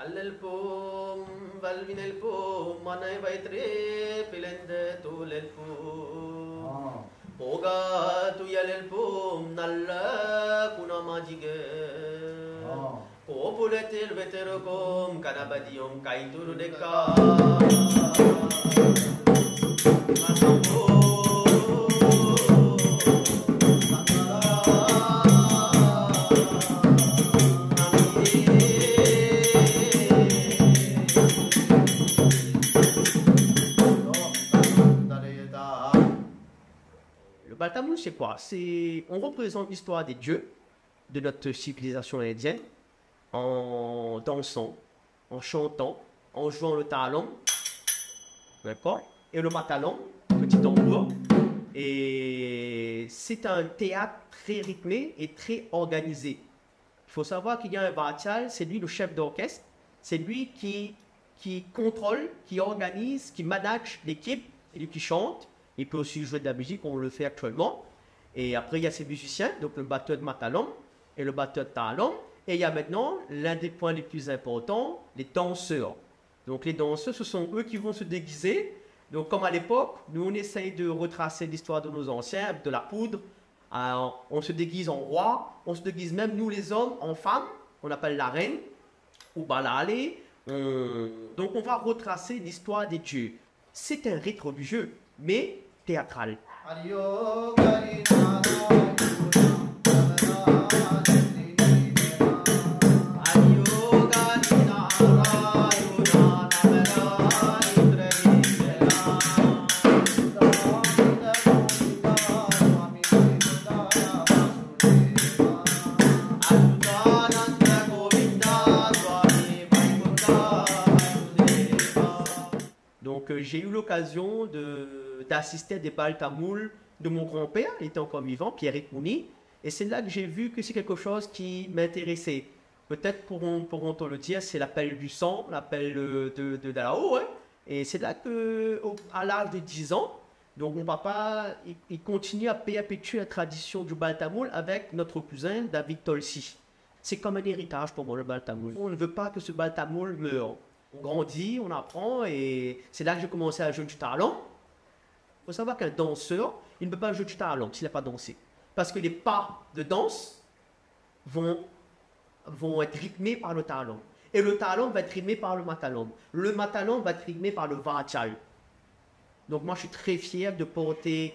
All'elpom, valvinelpom, manai vaitre, pilende tulelpom. Poga tuyalelpom, nalla kunamajige. Populetil veterogom, kanabadium kaituru deka. Le Baltamoul, c'est quoi? On représente l'histoire des dieux de notre civilisation indienne en dansant, en chantant, en jouant le talon, d'accord? Et le matalon, petit tambour. Et c'est un théâtre très rythmé et très organisé. Il faut savoir qu'il y a un Vachal, c'est lui le chef d'orchestre, c'est lui qui contrôle, qui organise, qui manage l'équipe, et lui qui chante. Il peut aussi jouer de la musique, on le fait actuellement. Et après, il y a ces musiciens, donc le batteur de matalon et le batteur de talon. Et il y a maintenant l'un des points les plus importants, les danseurs. Donc les danseurs, ce sont eux qui vont se déguiser. Donc comme à l'époque, nous on essaye de retracer l'histoire de nos anciens, avec de la poudre. Alors, on se déguise en roi, on se déguise même nous les hommes en femmes, on appelle la reine, ou balale. Donc on va retracer l'histoire des dieux. C'est un rite religieux, mais théâtral. Donc j'ai eu l'occasion d'assister à des Baltamoul de mon grand-père, il était encore vivant, Pierre Ekouni, et c'est là que j'ai vu que c'est quelque chose qui m'intéressait. Peut-être pourront te le dire, c'est l'appel du sang, l'appel de là-haut, hein? Et c'est là que, à l'âge de 10 ans, donc mon papa, il continue à perpétuer la tradition du Baltamoul avec notre cousin David Tolsi. C'est comme un héritage pour moi, le Baltamoul. On ne veut pas que ce Baltamoul meure. On grandit, on apprend, et c'est là que j'ai commencé à jouer du talon. Il faut savoir qu'un danseur, il ne peut pas jouer du talon s'il n'a pas dansé. Parce que les pas de danse vont être rythmés par le talon. Et le talon va être rythmé par le matalon. Le matalon va être rythmé par le vachal. Donc moi, je suis très fier de porter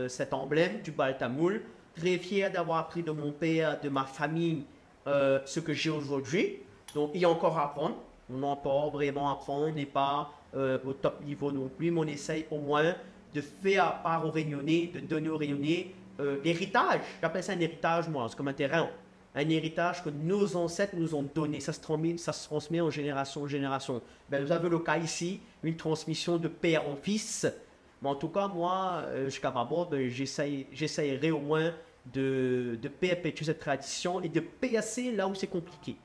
cet emblème du Baltamoul. Très fier d'avoir appris de mon père, de ma famille, ce que j'ai aujourd'hui. Donc il y a encore à apprendre. On n'a pas vraiment à apprendre, on n'est pas au top niveau non plus, mais on essaye au moins de faire part aux Réunionnais, de donner aux Réunionnais l'héritage. J'appelle ça un héritage, moi, c'est comme un terrain. Un héritage que nos ancêtres nous ont donné. Ça se transmet en génération en génération. Ben, vous avez le cas ici, une transmission de père en fils. Mais en tout cas, moi, jusqu'à ma mort, ben, j'essayerai au moins de perpétuer cette tradition et de percer là où c'est compliqué.